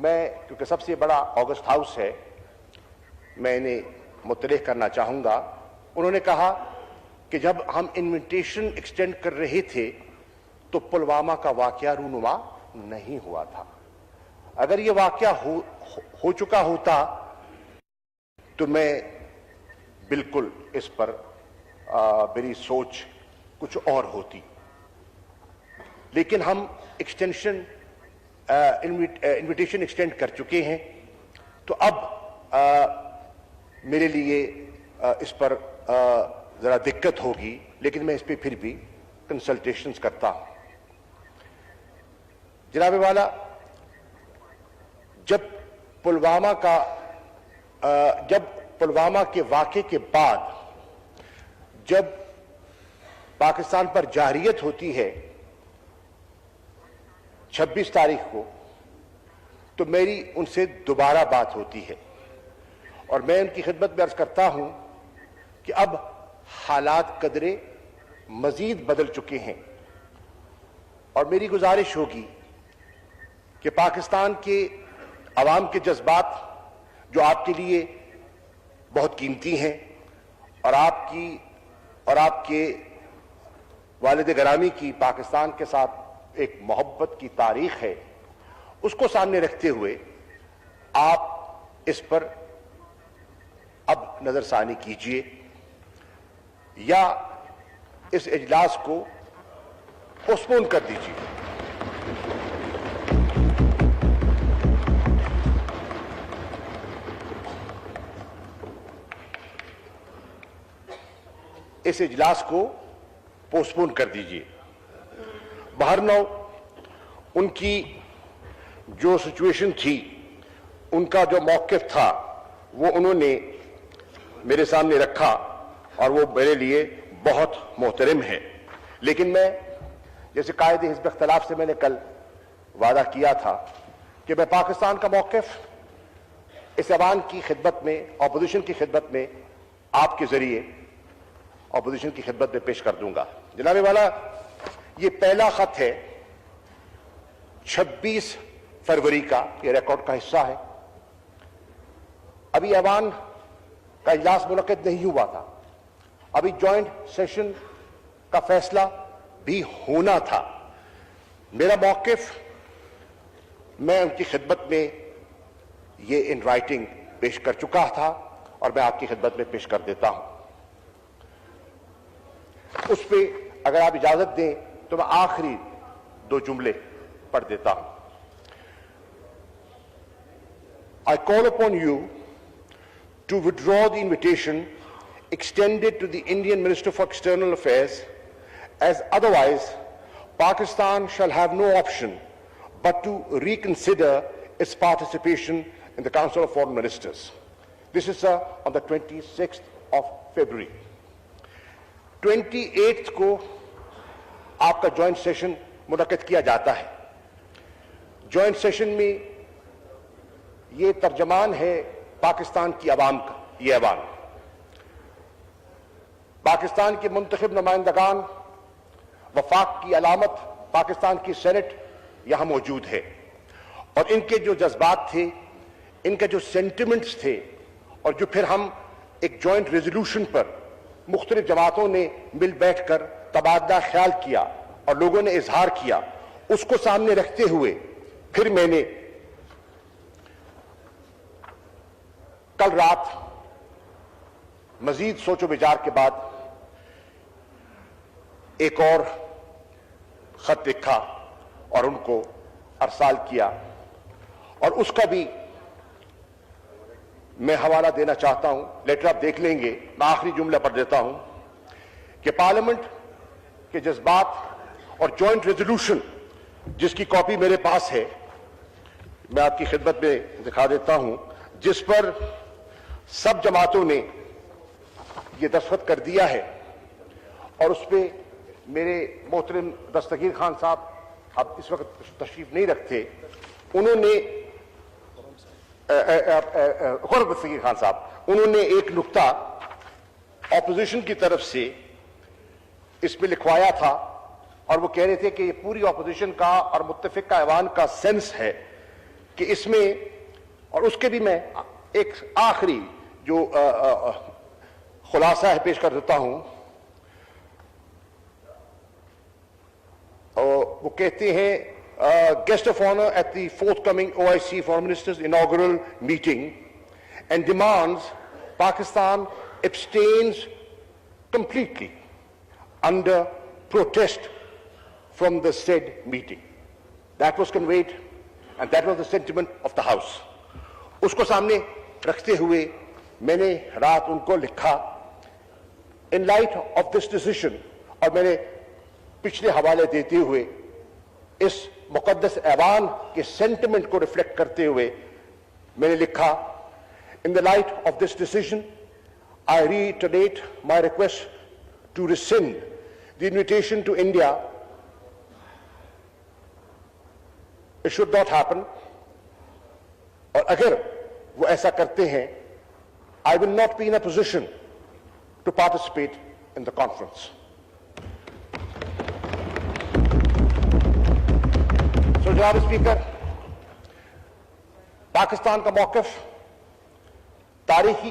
میں کیونکہ سب سے بڑا آگسٹ ہاؤس ہے میں انہیں مطلع کرنا چاہوں گا. انہوں نے کہا کہ جب ہم انویٹیشن ایکسٹینڈ کر رہے تھے تو پلوامہ کا واقعہ رونما نہیں ہوا تھا. اگر یہ واقعہ ہو چکا ہوتا تو میں بالکل اس پر میری سوچ کچھ اور ہوتی. لیکن ہم انویٹیشن ایکسٹینڈ کر چکے ہیں تو اب میرے لیے اس پر ذرا دقت ہوگی, لیکن میں اس پہ پھر بھی کنسلٹیشنز کرتا ہوں. جناب والا, جب پلوامہ کے واقعے کے بعد جب پاکستان پر جارحیت ہوتی ہے 26 تاریخ کو, تو میری ان سے دوبارہ بات ہوتی ہے اور میں ان کی خدمت میں عرض کرتا ہوں کہ اب حالات قدرے مزید بدل چکے ہیں اور میری گزارش ہوگی کہ پاکستان کے عوام کے جذبات جو آپ کے لیے بہت قیمتی ہیں اور آپ کے والد گرامی کی پاکستان کے ساتھ ایک محبت کی تاریخ ہے, اس کو سامنے رکھتے ہوئے آپ اس پر اب نظر ثانی کیجئے یا اس اجلاس کو پوسٹپون کر دیجئے. اس اجلاس کو پوسٹپون کر دیجئے. بہرنو ان کی جو سچویشن تھی, ان کا جو موقف تھا, وہ انہوں نے میرے سامنے رکھا اور وہ میرے لیے بہت محترم ہے. لیکن میں جیسے قائد حزب اختلاف سے میں نے کل وعدہ کیا تھا کہ میں پاکستان کا موقف اس ایوان کی خدمت میں, اپوزیشن کی خدمت میں, آپ کے ذریعے اپوزیشن کی خدمت میں پیش کر دوں گا. جناب والا, یہ پہلا خط ہے 26 فروری کا, یہ ریکارڈ کا حصہ ہے. ابھی ایوان کا اجلاس منعقد نہیں ہوا تھا, ابھی جوائنٹ سیشن کا فیصلہ بھی ہونا تھا. میرا موقف میں ان کی خدمت میں یہ ان رائٹنگ پیش کر چکا تھا اور میں آپ کی خدمت میں پیش کر دیتا ہوں. اس پہ اگر آپ اجازت دیں تو میں آخری 2 جملے پڑھ دیتا ہوں. I call upon you to withdraw the invitation extended to the Indian Minister for External Affairs, as otherwise Pakistan shall have no option but to reconsider its participation in the Council of Foreign Ministers. This is on the 26th of February. 28th کو آپ کا joint session منعقد کیا جاتا ہے. Joint session میں یہ ترجمان ہے پاکستان کی عوام کا. یہ ایوان پاکستان کے منتخب نمائندگان, وفاق کی علامت پاکستان کی سینٹ یہاں موجود ہے اور ان کے جو جذبات تھے, ان کے جو سینٹیمنٹس تھے, اور جو پھر ہم ایک جوائنٹ ریزولوشن پر مختلف جماعتوں نے مل بیٹھ کر تبادلہ خیال کیا اور لوگوں نے اظہار کیا, اس کو سامنے رکھتے ہوئے پھر میں نے کل رات مزید سوچ و بچار کے بعد ایک اور خط لکھا اور ان کو ارسال کیا, اور اس کا بھی میں حوالہ دینا چاہتا ہوں. لیٹر آپ دیکھ لیں گے. میں آخری جملہ پڑھ دیتا ہوں کہ پارلیمنٹ کے جذبات اور جوائنٹ ریزولوشن جس کی کاپی میرے پاس ہے, میں آپ کی خدمت میں دکھا دیتا ہوں, جس پر سب جماعتوں نے یہ دستخط کر دیا ہے, اور اس پہ میرے محترم دستگیر خان صاحب اب اس وقت تشریف نہیں رکھتے, انہوں نے دستگیر خان صاحب انہوں نے ایک نقطہ اپوزیشن کی طرف سے اس میں لکھوایا تھا, اور وہ کہہ رہے تھے کہ یہ پوری اپوزیشن کا اور متفقہ ایوان کا سینس ہے کہ اس میں اور اس کے بھی میں ایک آخری جو خلاصہ ہے پیش کر دیتا ہوں. وہ کہتے ہیں guest of honor at the forthcoming OIC Foreign Ministers inaugural meeting and demands Pakistan abstains completely under protest from the said meeting. That was conveyed and that was the sentiment of the House. Usko samne rakhte hue maine raat unko likha in light of this decision aur maine پچھلے حوالے دیتے ہوئے اس مقدس ایوان کے sentiment کو reflect کرتے ہوئے میں نے لکھا in the light of this decision I reiterate my request to rescind the invitation to India. It should not happen. اور اگر وہ ایسا کرتے ہیں I will not be in a position to participate in the conference. جناب speaker, Pakistan کا موقف تاریخی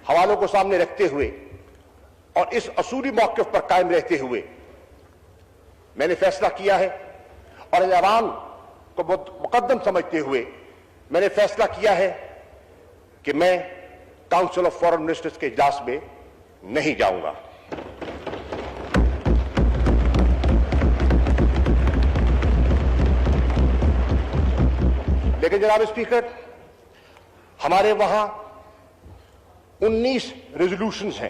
حوالوں کو سامنے رکھتے ہوئے اور اس اصولی موقف پر قائم رہتے ہوئے میں نے فیصلہ کیا ہے اور عوام کو مقدم سمجھتے ہوئے میں نے فیصلہ کیا ہے کہ میں کاؤنسل آف فارن منسٹرز کے اجلاس میں نہیں جاؤں گا. لیکن جناب اسپیکر، ہمارے وہاں 19 ریزولوشنز ہیں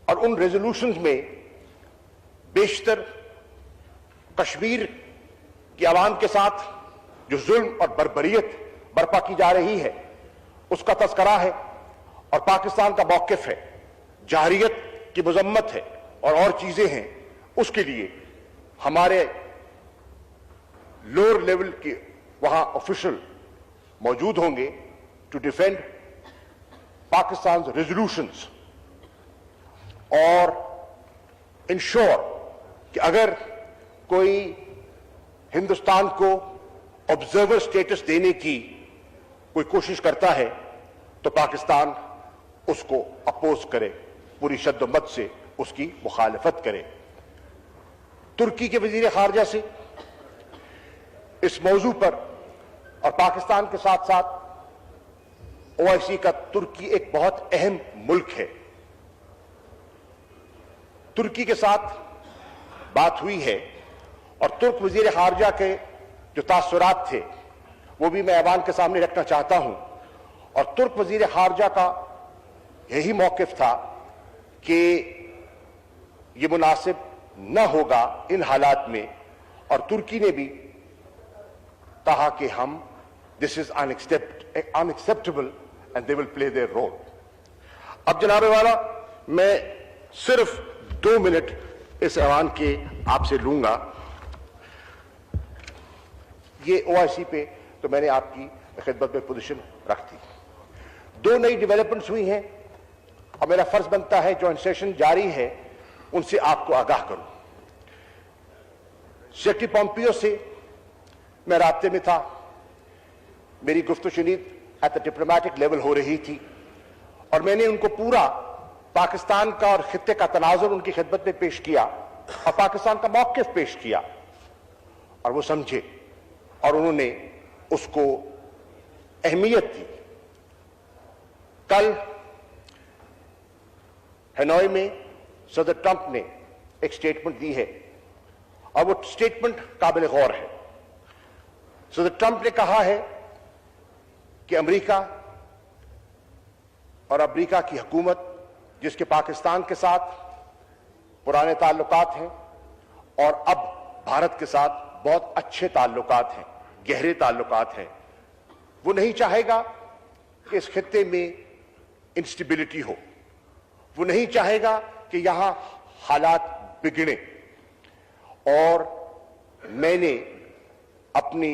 اور ان ریزولوشنز میں بیشتر کشمیر کی عوام کے ساتھ جو ظلم اور بربریت برپا کی جا رہی ہے اس کا تذکرہ ہے اور پاکستان کا موقف ہے، جارحیت کی مذمت ہے اور چیزیں ہیں. اس کے لیے ہمارے لوور لیول کی وہاں آفیشل موجود ہوں گے ٹو ڈیفینڈ پاکستان ریزولوشنز اور انشور کہ اگر کوئی ہندوستان کو آبزرور سٹیٹس دینے کی کوئی کوشش کرتا ہے تو پاکستان اس کو اپوز کرے، پوری شد و مت سے اس کی مخالفت کرے. ترکی کے وزیر خارجہ سے اس موضوع پر اور پاکستان کے ساتھ ساتھ OIC کا ترکی ایک بہت اہم ملک ہے، ترکی کے ساتھ بات ہوئی ہے اور ترک وزیر خارجہ کے جو تاثرات تھے وہ بھی میں ایوان کے سامنے رکھنا چاہتا ہوں. اور ترک وزیر خارجہ کا یہی موقف تھا کہ یہ مناسب نہ ہوگا ان حالات میں، اور ترکی نے بھی کہا کہ ہم this is unacceptable and they will play their role. اب جناب والا میں صرف 2 منٹ اس ایوان کے آپ سے لوں گا. یہ OIC پہ تو میں نے آپ کی خدمت میں پوزیشن رکھ دی. 2 نئی ڈیولپمنٹس ہوئی ہیں اور میرا فرض بنتا ہے جوائنٹ سیشن جاری ہے ان سے آپ کو آگاہ کروں. سیکرٹری پومپیو سے میں رابطے میں تھا، میری گفت و شنید ایٹ دا ڈپلومیٹک لیول ہو رہی تھی اور میں نے ان کو پورا پاکستان کا اور خطے کا تناظر ان کی خدمت میں پیش کیا اور پاکستان کا موقف پیش کیا اور وہ سمجھے اور انہوں نے اس کو اہمیت دی. کل ہنوئی میں صدر ٹرمپ نے ایک سٹیٹمنٹ دی ہے اور وہ سٹیٹمنٹ قابل غور ہے. صدر ٹرمپ نے کہا ہے کہ امریکہ اور امریکہ کی حکومت جس کے پاکستان کے ساتھ پرانے تعلقات ہیں اور اب بھارت کے ساتھ بہت اچھے تعلقات ہیں، گہرے تعلقات ہیں، وہ نہیں چاہے گا کہ اس خطے میں انسٹیبلٹی ہو، وہ نہیں چاہے گا کہ یہاں حالات بگڑیں. اور میں نے اپنی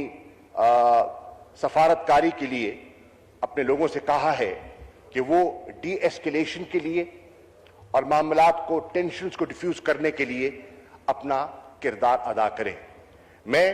سفارتکاری کے لیے اپنے لوگوں سے کہا ہے کہ وہ ڈی ایسکیلیشن کے لیے اور معاملات کو ٹینشنز کو ڈیفیوز کرنے کے لیے اپنا کردار ادا کریں. میں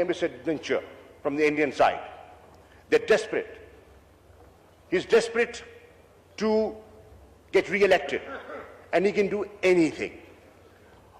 a misadventure from the Indian side. They're desperate. He's desperate to get re-elected and he can do anything.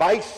22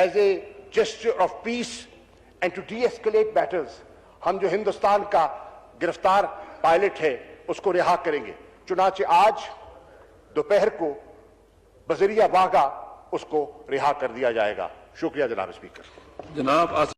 as a gesture of peace and to de-escalate matters, ہم جو ہندوستان کا گرفتار پائلٹ ہے اس کو رہا کریں گے. چنانچہ آج دوپہر کو بذریعہ واگا اس کو رہا کر دیا جائے گا. شکریہ جناب اسپیکر. جناب